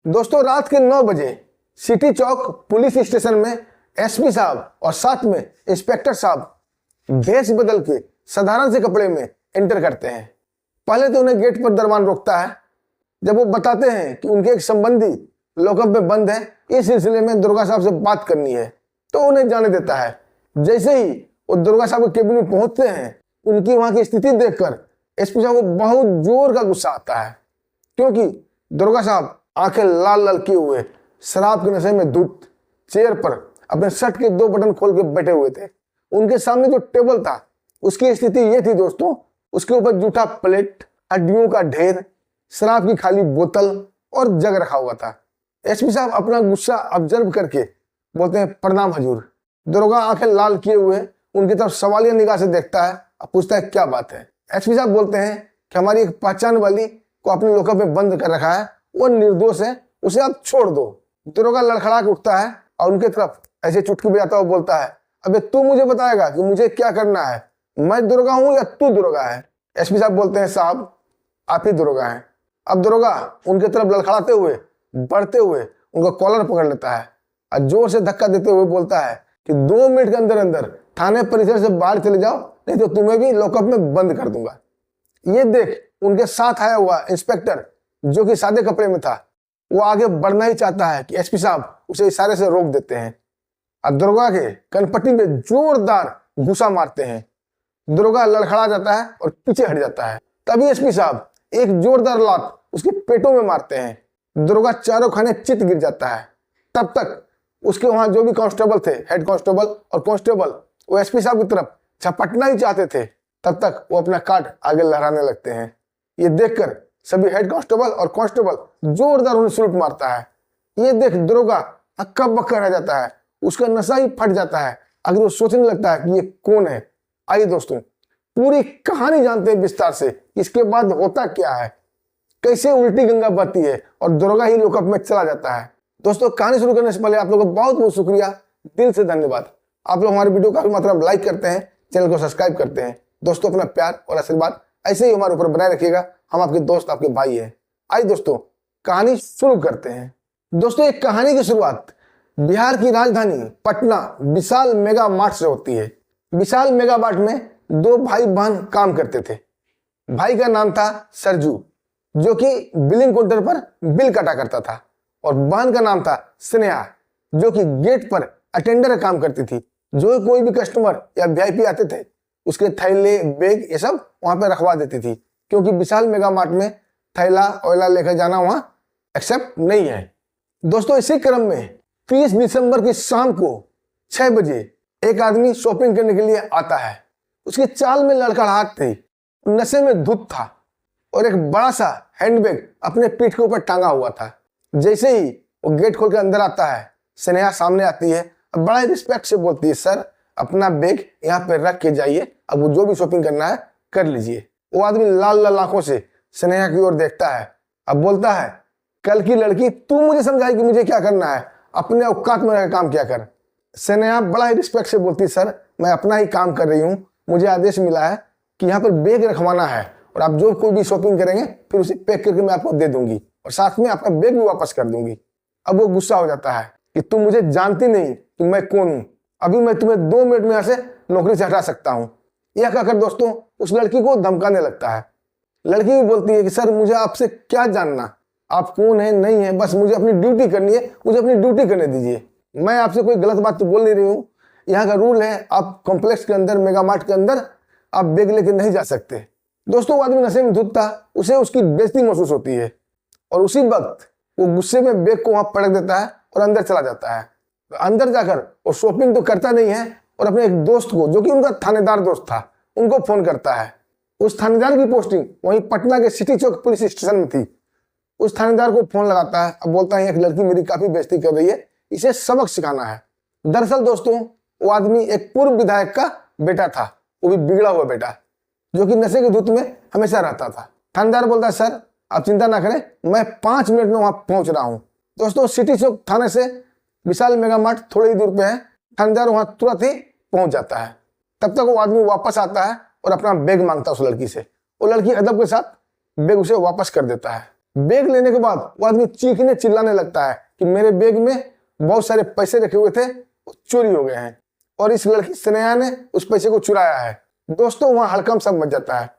दोस्तों रात के 9 बजे सिटी चौक पुलिस स्टेशन में एसपी साहब और साथ में इंस्पेक्टर साहब भेष बदल के साधारण से कपड़े में एंटर करते हैं। पहले तो उन्हें गेट पर दरबान रोकता है। जब वो बताते हैं कि उनके एक संबंधी लॉकअप में बंद है, इस सिलसिले में दुर्गा साहब से बात करनी है, तो उन्हें जाने देता है। जैसे ही वो दुर्गा साहब के केबिन में पहुंचते हैं, उनकी वहां की स्थिति देखकर एसपी साहब को बहुत जोर का गुस्सा आता है, क्योंकि दुर्गा साहब आंखें लाल लाल किए हुए शराब के नशे में धुत चेयर पर अपने शर्ट के 2 बटन खोल के बैठे हुए थे। उनके सामने जो टेबल था उसकी स्थिति ये थी दोस्तों, उसके ऊपर जूठा प्लेट, हड्डियों का ढेर, शराब की खाली बोतल और जग रखा हुआ था। एसपी साहब अपना गुस्सा ऑब्जर्व करके बोलते हैं, प्रणाम हजूर। दरोगा आंखें लाल किए हुए उनकी तरफ सवालिया निगाह से देखता है और पूछता है, क्या बात है। एसपी साहब बोलते हैं कि हमारी एक पहचान वाली को अपने लॉकअप में बंद कर रखा है, वो निर्दोष है, उसे आप छोड़ दो। दरोगा लड़खड़ा के उठता है और उनके तरफ ऐसे चुटकी बजाता हुआ बोलता है, अबे तू मुझे बताएगा कि मुझे क्या करना है, मैं दरोगा हूं या तू दरोगा है। एसपी साहब बोलते हैं, साहब आप ही दरोगा हैं। अब दरोगा उनके तरफ लड़खड़ाते हुए बढ़ते हुए उनका कॉलर पकड़ लेता है और जोर से धक्का देते हुए बोलता है कि 2 मिनट के अंदर अंदर थाने परिसर से बाहर चले जाओ, नहीं तो तुम्हें भी लॉकअप में बंद कर दूंगा। ये देख उनके साथ आया हुआ इंस्पेक्टर, जो कि सादे कपड़े में था, वो आगे बढ़ना ही चाहता है कि एसपी साहब उसे इशारे से रोक देते हैं और दरोगा के कनपट्टी में जोरदार घुसा मारते हैं। दरोगा लड़खड़ा जाता है और पीछे हट जाता है। तभी एसपी साहब एक जोरदार लात उसके पेटों में मारते हैं। दरोगा चारों खाने चित गिर जाता है। तब तक उसके वहां जो भी कांस्टेबल थे, हेड कांस्टेबल और कांस्टेबल, वो एसपी साहब की तरफ झपटना ही चाहते थे। तब तक वो अपना काट आगे लहराने लगते हैं। ये देखकर सभी हेड कांस्टेबल और कांस्टेबल जोरदार उन्हें सलूट मारता है। ये देख दरोगा हक्का बक्का रह जाता है, उसका नशा ही फट जाता है। अगर वो सोचने लगता है कि ये कौन है। आइए दोस्तों पूरी कहानी जानते हैं विस्तार से, इसके बाद होता क्या है, कैसे उल्टी गंगा बहती है और दरोगा ही लॉकअप में चला जाता है। दोस्तों कहानी शुरू करने से पहले आप लोगों का बहुत बहुत शुक्रिया, दिल से धन्यवाद। आप लोग हमारे वीडियो काफी मात्रा में लाइक करते हैं, चैनल को सब्सक्राइब करते हैं। दोस्तों अपना प्यार और आशीर्वाद ऐसे ही हमारे ऊपर बनाए रखिएगा। हम आपके दोस्त, आपके भाई हैं। आइए दोस्तों कहानी शुरू करते हैं। दोस्तों एक कहानी की शुरुआत बिहार की राजधानी पटना विशाल मेगा मार्ट से होती है। विशाल मेगा मार्ट में 2 भाई बहन काम करते थे। भाई का नाम था सरजू, जो कि बिलिंग काउंटर पर बिल काटा करता था, और बहन का नाम था स्नेहा, जो कि गेट पर अटेंडर का काम करती थी। जो कोई भी कस्टमर या वीआईपी आते थे, उसके थैले, बैग ये सब वहां पर रखवा देती थी, क्योंकि विशाल मेगा मार्ट में थैला ओला लेकर जाना वहां एक्सेप्ट नहीं है। दोस्तों इसी क्रम में 30 दिसंबर की शाम को 6 बजे एक आदमी शॉपिंग करने के लिए आता है। उसकी चाल में लड़खड़ाहट थी, नशे में धुत था और एक बड़ा सा हैंडबैग अपने पीठ के ऊपर टांगा हुआ था। जैसे ही वो गेट खोल के अंदर आता है, स्नेहा सामने आती है और बड़ा ही रिस्पेक्ट से बोलती है, सर अपना बैग यहाँ पे रख के जाइए, अब वो जो भी शॉपिंग करना है कर लीजिए। वो आदमी लाल लाल आंखों से स्नेहा की ओर देखता है, अब बोलता है, कल की लड़की तू मुझे समझाई कि मुझे क्या करना है, अपने औकात में रहकर काम किया कर। स्नेहा बड़ा ही रिस्पेक्ट से बोलती, सर मैं अपना ही काम कर रही हूँ, मुझे आदेश मिला है कि यहाँ पर बैग रखवाना है और आप जो कोई भी शॉपिंग करेंगे फिर उसे पैक करके मैं आपको दे दूंगी और साथ में आपका बैग भी वापस कर दूंगी। अब वो गुस्सा हो जाता है कि तुम मुझे जानती नहीं कि मैं कौन हूँ, अभी मैं तुम्हें 2 मिनट में यहाँ से नौकरी से हटा सकता हूँ। यह कहकर दोस्तों उस लड़की को धमकाने लगता है। लड़की भी बोलती है कि सर मुझे आपसे क्या जानना, आप कौन है नहीं है, बस मुझे अपनी ड्यूटी करनी है, मुझे अपनी ड्यूटी करने दीजिए। मैं आपसे कोई गलत बात तो बोल नहीं रही हूँ, यहाँ का रूल है आप कॉम्प्लेक्स के अंदर, मेगा मार्ट के अंदर आप बैग लेके नहीं जा सकते। दोस्तों वो आदमी नशे में धुत था, उसे उसकी बेइज्जती महसूस होती है और उसी वक्त वो गुस्से में बैग को वहां पटक देता है और अंदर चला जाता है। अंदर जाकर वो शॉपिंग तो करता नहीं है और अपने एक दोस्त को, जो कि उनका थानेदार दोस्त था, उनको फोन करता है। उस थानेदार की पोस्टिंग वहीं पटना के सिटी चौक पुलिस स्टेशन में थी। उस थानेदार को फोन लगाता है, अब बोलता है एक लड़की मेरी काफी बेइज्जती कर रही है, इसे सबक सिखाना है। दरअसल दोस्तों वो आदमी एक पूर्व विधायक का बेटा था, वो भी बिगड़ा हुआ बेटा, जो कि नशे की धुत में हमेशा रहता था। थानेदार बोलता है, सर आप चिंता ना करें, मैं 5 मिनट में वहां पहुंच रहा हूं। दोस्तों सिटी चौक थाने से विशाल मेगा मार्ट थोड़ी ही दूर पे है। थानेदार वहां तुरंत ही पहुंच जाता है। तब तक वो आदमी वापस आता है और अपना बैग मांगता है उस लड़की से। वो लड़की अदब के साथ बैग उसे वापस कर देता है। बैग लेने के बाद वो आदमी चीखने चिल्लाने लगता है कि मेरे बैग में बहुत सारे पैसे रखे हुए थे, चोरी हो गए हैं और इस लड़की स्नेहा ने उस पैसे को चुराया है। दोस्तों वहां हड़कंप सब मच जाता है।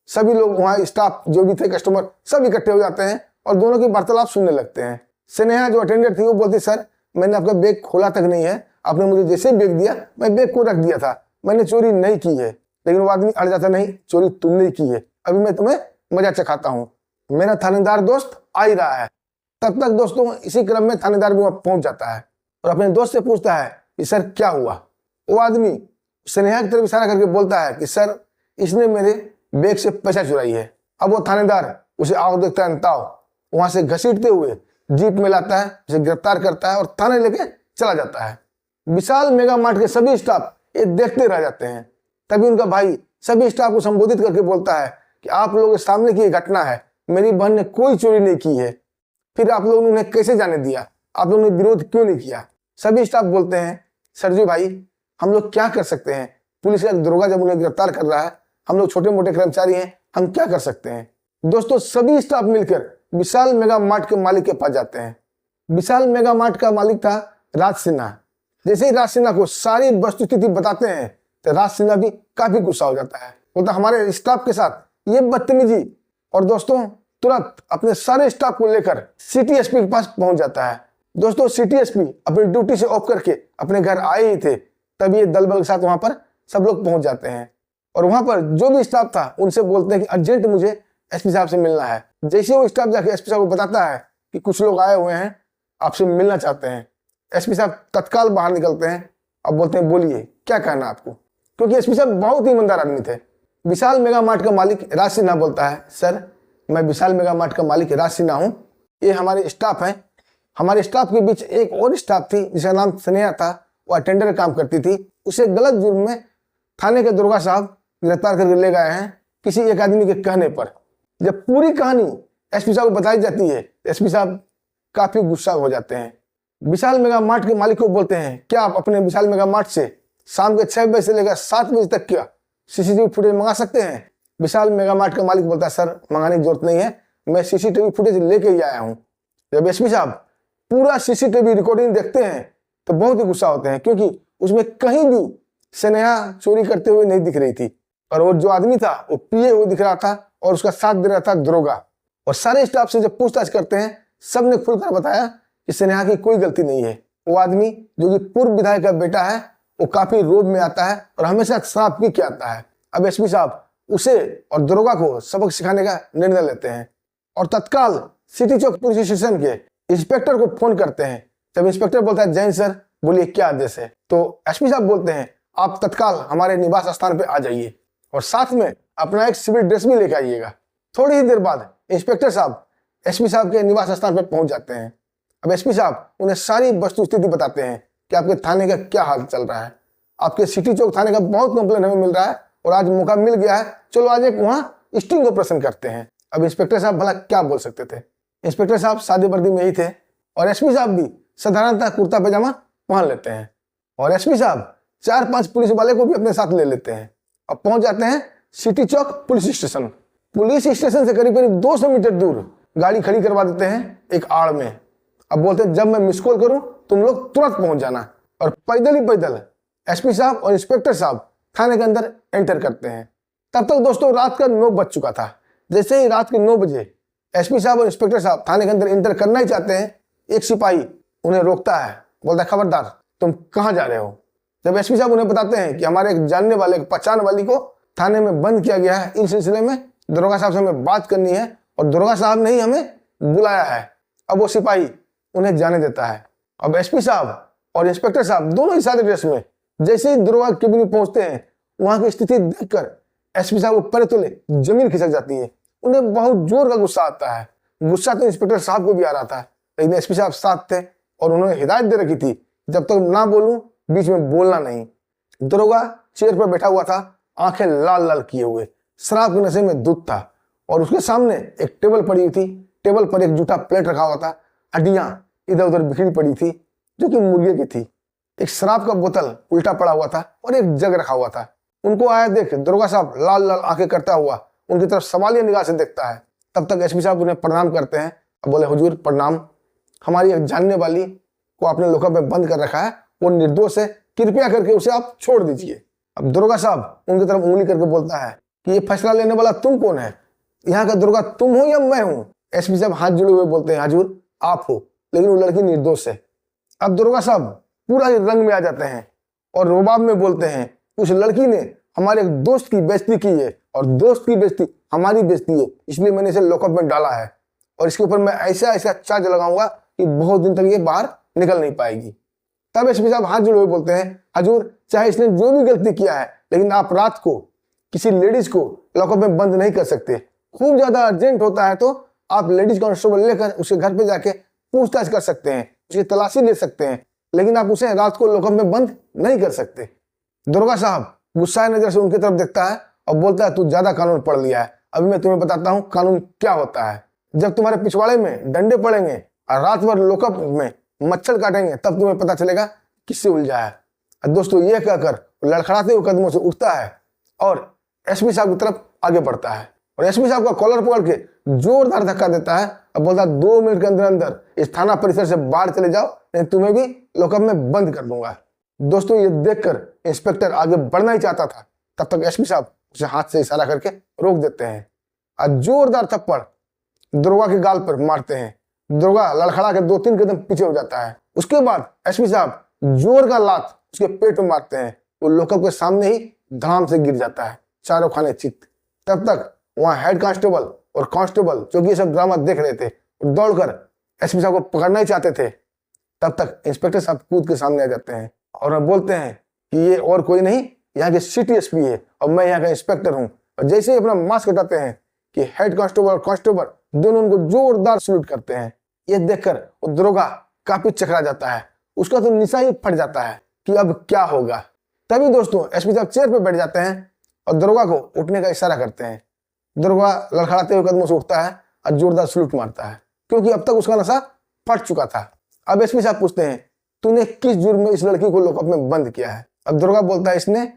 सभी लोग वहां स्टाफ जो भी थे, कस्टमर सब इकट्ठे हो जाते हैं और दोनों की वार्तालाप सुनने लगते हैं। स्नेहा जो अटेंडर थी वो बोलती, सर मैंने आपका बैग खोला तक नहीं है, आपने मुझे जैसे बैग दिया मैं बैग को रख दिया था, मैंने चोरी नहीं की है। लेकिन वो आदमी अड़ जाता, नहीं चोरी तुमने की है, अभी मैं तुम्हें मजा चखाता हूँ, मेरा थानेदार दोस्त आ ही रहा है। तब तक दोस्तों इसी क्रम में थानेदार भी वहां पहुंच जाता है और अपने दोस्त से पूछता है कि सर क्या हुआ। वो आदमी स्नेहा की तरफ इशारा करके बोलता है कि सर इसने मेरे बैग से पैसा चुराई है। अब वो थानेदार उसे आओ देखता है ताव, वहां से घसीटते हुए जीप में लाता है, उसे गिरफ्तार करता है और थाने लेके चला जाता है। विशाल मेगा मार्ट के सभी स्टाफ ये देखते रह जाते हैं। तभी उनका भाई सभी स्टाफ को संबोधित करके बोलता है कि आप लोगों के सामने की घटना है, मेरी बहन ने कोई चोरी नहीं की है, फिर आप लोगों ने उन्हें कैसे जाने दिया, आप लोगों ने विरोध क्यों नहीं किया। सभी स्टाफ बोलते हैं सरजू भाई हम लोग क्या कर सकते हैं, पुलिस का दरोगा जब उन्हें गिरफ्तार कर रहा है, हम लोग छोटे मोटे कर्मचारी हैं, हम क्या कर सकते हैं। दोस्तों सभी स्टाफ मिलकर विशाल मेगा मार्ट के मालिक के पास जाते हैं। विशाल मेगा मार्ट का मालिक था राज सिन्हा। जैसे ही राज सिन्हा को सारी वस्तुस्थिति बताते हैं तो राज सिन्हा भी काफी गुस्सा हो जाता है, बोलता हमारे स्टाफ के साथ ये बदतमीजी। और दोस्तों तुरंत अपने सारे स्टाफ को लेकर सिटी एसपी के पास पहुंच जाता है। दोस्तों सिटी एसपी अपनी ड्यूटी से ऑफ करके अपने घर आए ही थे, तभी ये दल बल के साथ वहां पर सब लोग पहुंच जाते हैं और वहां पर जो भी स्टाफ था उनसे बोलते हैं कि अर्जेंट मुझे एसपी साहब से मिलना है। जैसे वो स्टाफ जाके एसपी साहब को बताता है कि कुछ लोग आए हुए हैं आपसे मिलना चाहते हैं, एसपी साहब तत्काल बाहर निकलते हैं। अब बोलते हैं बोलिए क्या कहना आपको, क्योंकि एसपी साहब बहुत ही ईमानदार आदमी थे। विशाल मेगा मार्ट का मालिक राज सिन्हा बोलता है सर मैं विशाल मेगा मार्ट का मालिक राज सिन्हा हूँ, ये हमारे स्टाफ हैं। हमारे स्टाफ के बीच एक और स्टाफ थी जिसका नाम स्नेहा था, वो अटेंडर काम करती थी, उसे गलत जुर्म में थाने के दरोगा साहब गिरफ्तार करके ले गए हैं किसी एक आदमी के कहने पर। जब पूरी कहानी एसपी साहब को बताई जाती है एसपी साहब काफी गुस्सा हो जाते हैं। विशाल मेगा मार्ट के मालिक को बोलते हैं क्या आप अपने विशाल मेगा मार्ट से शाम के 6 बजे से लेकर 7 बजे तक क्या सीसीटीवी फुटेज मंगा सकते हैं। विशाल मेगा मार्ट का मालिक बोलता है सर मंगाने की जरूरत नहीं है, मैं सीसीटीवी फुटेज लेके ही आया हूँ। जब एसपी साहब पूरा सीसीटीवी रिकॉर्डिंग देखते हैं तो बहुत ही गुस्सा होते हैं, क्योंकि उसमें कहीं भी स्नेहा चोरी करते हुए नहीं दिख रही थी और वो जो आदमी था वो पिए हुए दिख रहा था और उसका साथ दे रहा था दरोगा। और सारे स्टाफ से जब पूछताछ करते हैं सबने खुलकर बताया कि स्नेहा की कोई गलती नहीं है। वो आदमी जो कि पूर्व विधायक का बेटा है वो काफी रोब में आता है और हमेशा शराब पी के आता है। अब एसपी साहब उसे और दरोगा को सबक सिखाने का निर्णय लेते हैं और तत्काल सिटी चौक पुलिस स्टेशन के इंस्पेक्टर को फोन करते हैं। जब इंस्पेक्टर बोलता है जैन सर बोलिए क्या आदेश है, तो एसपी साहब बोलते हैं आप तत्काल हमारे निवास स्थान पे आ जाइए और साथ में अपना एक सिविल ड्रेस भी लेकर आइएगा। थोड़ी ही देर बाद इंस्पेक्टर साहब एसपी साहब के निवास स्थान पर पहुंच जाते हैं। अब एसपी साहब उन्हें सारी वस्तु स्थिति बताते हैं कि आपके थाने का क्या हाल चल रहा है। आपके सिटी चौक थाने का बहुत कंप्लेन हमें मिल रहा है और आज मौका मिल गया है, चलो आज एक वहाँ स्टिंग ऑपरेशन करते हैं। अब इंस्पेक्टर साहब भला क्या बोल सकते थे। इंस्पेक्टर साहब सादे वर्दी में ही थे और एसपी साहब भी साधारणतः कुर्ता पैजामा पहन लेते हैं और एसपी साहब 4-5 पुलिस वाले को भी अपने साथ ले लेते हैं और पहुंच जाते हैं सिटी चौक पुलिस स्टेशन। पुलिस स्टेशन से करीब करीब 200 मीटर दूर गाड़ी खड़ी करवा देते हैं एक आड़ में। अब बोलते हैं जब मैं मिस कॉल करूं तुम लोग तुरंत पहुंच जाना। और पैदल ही पैदल एसपी साहब और इंस्पेक्टर साहब थाने के अंदर एंटर करते हैं। तब तक दोस्तों रात का 9 बज चुका था। जैसे ही रात के 9 बजे एसपी साहब और इंस्पेक्टर साहब थाने के अंदर एंटर करना ही चाहते हैं, एक सिपाही उन्हें रोकता है, बोलता है खबरदार तुम कहाँ जा रहे हो। जब एसपी साहब उन्हें बताते हैं कि हमारे एक जानने वाले एक पहचान वाली को थाने में बंद किया गया है, इस सिलसिले में दरोगा साहब से हमें बात करनी है और दरोगा साहब ने ही हमें बुलाया है। अब वो सिपाही उन्हें जाने देता है। अब एसपी साहब और इंस्पेक्टर साहब दोनों ही सादे ड्रेस में जैसे ही दरोगा केबिन में पहुंचते हैं, वहां की स्थिति देखकर एसपी साहब ऊपर तले जमीन खिसक जाती है। उन्हें बहुत जोर का गुस्सा आता है। गुस्सा तो इंस्पेक्टर साहब को भी आ रहा था, लेकिन एसपी साहब साथ थे और उन्होंने हिदायत दे रखी थी जब तक ना बोलूं बीच में बोलना नहीं। दरोगा चेयर पर बैठा हुआ था, आंखें लाल लाल किए हुए, शराब के नशे में दूध था और उसके सामने एक टेबल पड़ी हुई थी। टेबल पर एक जूठा प्लेट रखा हुआ था, हड्डियां इधर उधर बिखरी पड़ी थी जो कि मुर्गे की थी। एक शराब का बोतल उल्टा पड़ा हुआ था और एक जग रखा हुआ था। उनको आया देख दरोगा साहब लाल लाल आंखें करता हुआ उनकी तरफ सवालिया निगाह से देखता है तब तक एसपी साहब उन्हें प्रणाम करते हैं और बोले हुजूर प्रणाम, हमारी एक जानने वाली को आपने लॉकअप में बंद कर रखा है, वो निर्दोष है, कृपया करके उसे आप छोड़ दीजिए। अब दरोगा साहब उनकी तरफ उंगली करके बोलता है कि ये फैसला लेने वाला तुम कौन है, यहाँ का दरोगा तुम हो या मैं हूँ? एसपी साहब हाथ जोड़े हुए बोलते हैं हुजूर आप हो, लेकिन वो लड़की निर्दोष है। अब दरोगा साहब पूरा ही रंग में आ जाते हैं और रुबाब में बोलते हैं उस लड़की ने हमारे एक दोस्त की बेइज्जती की है और दोस्त की बेइज्जती हमारी बेइज्जती है, इसलिए मैंने इसे लॉकअप में डाला है और इसके ऊपर मैं ऐसा ऐसा चार्ज लगाऊंगा कि बहुत दिन तक ये बाहर निकल नहीं पाएगी। तब एसपी साहब हाथ जोड़े हुए बोलते हैं हुजूर चाहे इसने जो भी गलती किया है, लेकिन आप रात को किसी लेडीज को लॉकअप में बंद नहीं कर सकते। खूब ज्यादा अर्जेंट होता है तो आप लेडीज कांस्टेबल लेकर उसके घर पे जाके पूछताछ कर सकते हैं, उसकी तलाशी ले सकते हैं, लेकिन आप उसे रात को लॉकअप में बंद नहीं कर सकते। दरोगा साहब गुस्साए नजर से उनकी तरफ देखता है और बोलता है तू ज्यादा कानून पढ़ लिया है, अभी मैं तुम्हें बताता हूँ कानून क्या होता है। जब तुम्हारे पिछवाड़े में डंडे पड़ेंगे और रात भर लॉकअप में मच्छर काटेंगे तब तुम्हें पता चलेगा किससे उलझा है। और दोस्तों ये कहकर लड़खड़ाते हुए कदमों से उठता है और एसपी साहब की तरफ आगे बढ़ता है और एसपी साहब का कॉलर पकड़ के जोरदार धक्का देता है और बोलता है 2 मिनट के अंदर अंदर इस थाना परिसर से बाहर चले जाओ, नहीं तुम्हें भी लॉकअप में बंद कर दूंगा। दोस्तों ये देखकर इंस्पेक्टर आगे बढ़ना ही चाहता था, तब तक एसपी साहब उसे हाथ से इशारा करके रोक देते हैं और जोरदार थप्पड़ दरोगा के गाल पर मारते हैं। दरोगा लड़खड़ा के 2-3 कदम पीछे हो जाता है। उसके बाद एसपी साहब जोर का लात उसके पेट में मारते हैं, वो लॉकअप के सामने ही धड़ाम से गिर जाता है, चारों खाने चित। तब तक वहां हेड कांस्टेबल और कांस्टेबल जो कि ये सब ड्रामा देख रहे थे दौड़कर एसपी साहब को पकड़ना ही चाहते थे। तब तक इंस्पेक्टर साहब कूद के सामने आ जाते हैं और बोलते हैं कि ये और कोई नहीं, यहाँ के सिटी एसपी है और मैं यहाँ का इंस्पेक्टर हूँ। और जैसे ही अपना मास्क हटाते हैं कि हेड कांस्टेबल और कांस्टेबल दोनों उनको जोरदार सल्यूट करते हैं। ये देखकर वो दरोगा काफी चकरा जाता है, उसका तो निशा ही फट जाता है कि अब क्या होगा। तभी दोस्तों एसपी साहब चेयर पे बैठ जाते हैं और दरोगा को उठने का इशारा करते हैं। दरोगा लड़खड़ाते हुए कदमों से उठता है और जोरदार सल्यूट मारता है, क्योंकि अब तक उसका नशा फट चुका था। अब एसपी साहब पूछते हैं तूने किस जुर्म में इस लड़की को लॉकअप में बंद किया है? अब दरोगा बोलता है इसने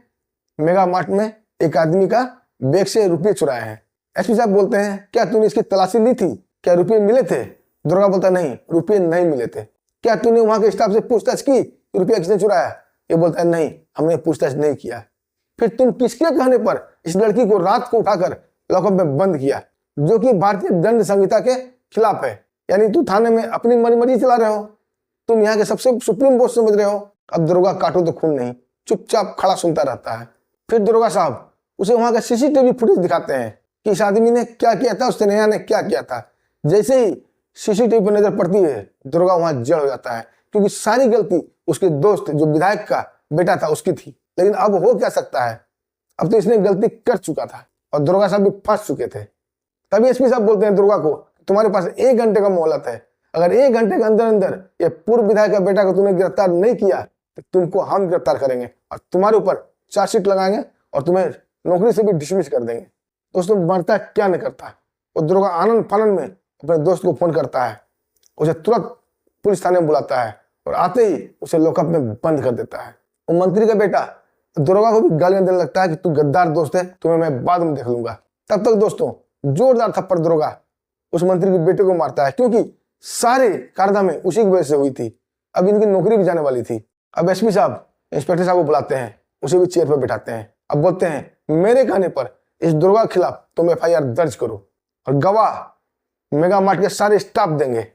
मेगा मार्ट में एक आदमी का बैग से रुपये चुराए हैं। एसपी साहब बोलते हैं क्या तूने इसकी तलाशी ली थी, क्या रुपये मिले थे? दरोगा बोलता नहीं, रुपये नहीं मिले थे। क्या तूने वहां के स्टाफ से पूछताछ की रुपया किसने चुराया? ये बोलता है नहीं, हमने पूछताछ नहीं किया। फिर तुम किसके कहने पर इस लड़की को रात को उठाकर लॉकअप में बंद किया, जो कि भारतीय दंड संहिता के खिलाफ है? यानी तू थाने में अपनी मर्जी चला रहे हो, तुम यहाँ के सबसे सुप्रीम बॉस समझ रहे हो। अब दरोगा काटो तो खून नहीं, चुपचाप खड़ा सुनता रहता है। फिर दरोगा साहब उसे वहां का सीसीटीवी फुटेज दिखाते हैं कि इस आदमी ने क्या किया था, उस स्नेहा ने क्या किया था। जैसे ही सीसीटीवी पर नजर पड़ती है दरोगा वहां जड़ हो जाता है, क्योंकि सारी गलती उसके दोस्त जो विधायक का बेटा था उसकी थी। लेकिन अब हो क्या सकता है, अब तो इसने गलती कर चुका था और दरोगा साहब भी फंस चुके थे। तभी एसपी साहब बोलते हैं दरोगा को तुम्हारे पास 1 घंटे का मोहलत है, अगर 1 घंटे के अंदर अंदर ये पूर्व विधायक का बेटा को तुमने गिरफ्तार नहीं किया तो तुमको हम गिरफ्तार करेंगे और तुम्हारे ऊपर चार्जशीट लगाएंगे और तुम्हें नौकरी से भी डिसमिस कर देंगे। दोस्तों मरता क्या नहीं करता, और दरोगा आनंद फानंद में अपने दोस्त को फोन करता है, उसे तुरंत पुलिस थाने में बुलाता है और आते ही उसे लॉकअप में बंद कर देता है। वो मंत्री का बेटा दरोगा को भी गालियां देने लगता है कि तू गद्दार दोस्त है, तुम्हें मैं बाद में देख लूंगा। तब तक दोस्तों जोरदार थप्पड़ दरोगा उस मंत्री के बेटे को मारता है, क्योंकि सारे कारनामे उसी की वजह से हुई थी। अब इनकी नौकरी भी जाने वाली थी। अब एसपी साहब इंस्पेक्टर साहब को बुलाते हैं, उसे भी चेयर पर बिठाते हैं। अब बोलते हैं मेरे कहने पर इस दरोगा के खिलाफ तुम एफआईआर दर्ज करो और गवाह मेगा मार्ट के सारे स्टाफ देंगे,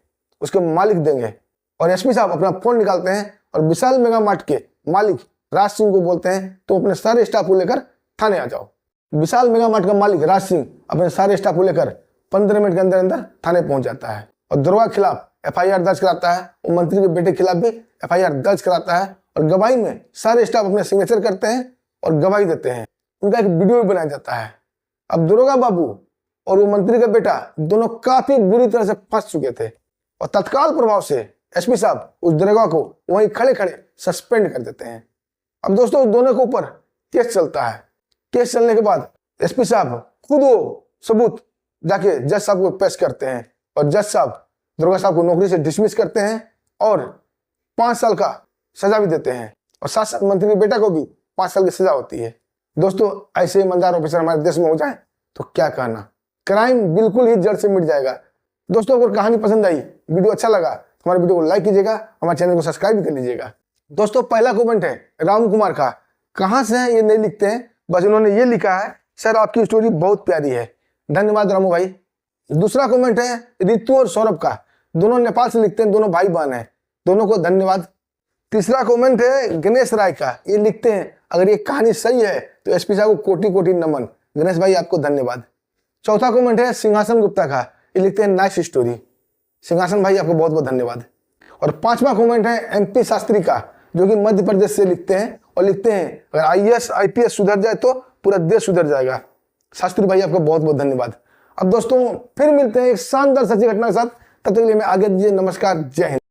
उसके मालिक देंगे। और एसपी साहब अपना फोन निकालते हैं और विशाल मेगा मार्ट के मालिक राज सिंह को बोलते हैं तुम अपने सारे स्टाफ को लेकर थाने आ जाओ। विशाल मेगा मार्ट का मालिक राज सिंह अपने सारे स्टाफ को लेकर 15 मिनट के अंदर अंदर थाने पहुंच जाता है और दरोगा के खिलाफ एफआईआर दर्ज कराता है। वो मंत्री के बेटे के खिलाफ भी एफआईआर दर्ज कराता है और गवाही में सारे स्टाफ अपने सिग्नेचर करते हैं और गवाही देते हैं। उनका एक वीडियो भी बनाया जाता है। अब दरोगा बाबू और वो मंत्री का बेटा दोनों काफी बुरी तरह से फंस चुके थे और तत्काल प्रभाव से एसपी साहब उस दरोगा को वहीं खड़े खड़े सस्पेंड कर देते हैं। अब दोस्तों उस दोनों के ऊपर केस चलता है। केस चलने के बाद एसपी साहब खुद वो सबूत जाके जज साहब को पेश करते हैं और जज साहब दरोगा साहब को नौकरी से डिसमिस करते हैं और 5 साल का सजा भी देते हैं और साथ साथ मंत्री के बेटा को भी 5 साल की सजा होती है। दोस्तों ऐसे ईमानदार ऑफिसर हमारे देश में हो जाए तो क्या कहना। क्राइम बिल्कुल ही जड़ से मिट जाएगा। दोस्तों अगर कहानी पसंद आई, वीडियो अच्छा लगा तो हमारे वीडियो को लाइक कीजिएगा, हमारे चैनल को सब्सक्राइब भी कर लीजिएगा। दोस्तों पहला कमेंट है राम कुमार का। कहाँ से है ये नहीं लिखते हैं, बस उन्होंने ये लिखा है, सर आपकी स्टोरी बहुत प्यारी है। धन्यवाद रामू भाई। दूसरा कमेंट है रितु और सौरभ का, दोनों नेपाल से लिखते हैं, दोनों भाई बहन हैं, दोनों को धन्यवाद। तीसरा कमेंट है गणेश राय का, ये लिखते हैं अगर ये कहानी सही है तो एसपी साहब को कोटि कोटि नमन। गणेश भाई आपको धन्यवाद। चौथा कमेंट है सिंहासन गुप्ता का, ये लिखते हैं नाइस स्टोरी। सिंहासन भाई आपको बहुत बहुत धन्यवाद। और पांचवा कमेंट है एमपी शास्त्री का, जो कि मध्य प्रदेश से लिखते हैं और लिखते हैं अगर आईएएस आईपीएस सुधर जाए तो पूरा देश सुधर जाएगा। शास्त्री भाई आपको बहुत बहुत धन्यवाद। अब दोस्तों फिर मिलते हैं एक शानदार सच्ची घटना के साथ, तब तक के लिए मैं आगे दीजिए नमस्कार, जय हिंद।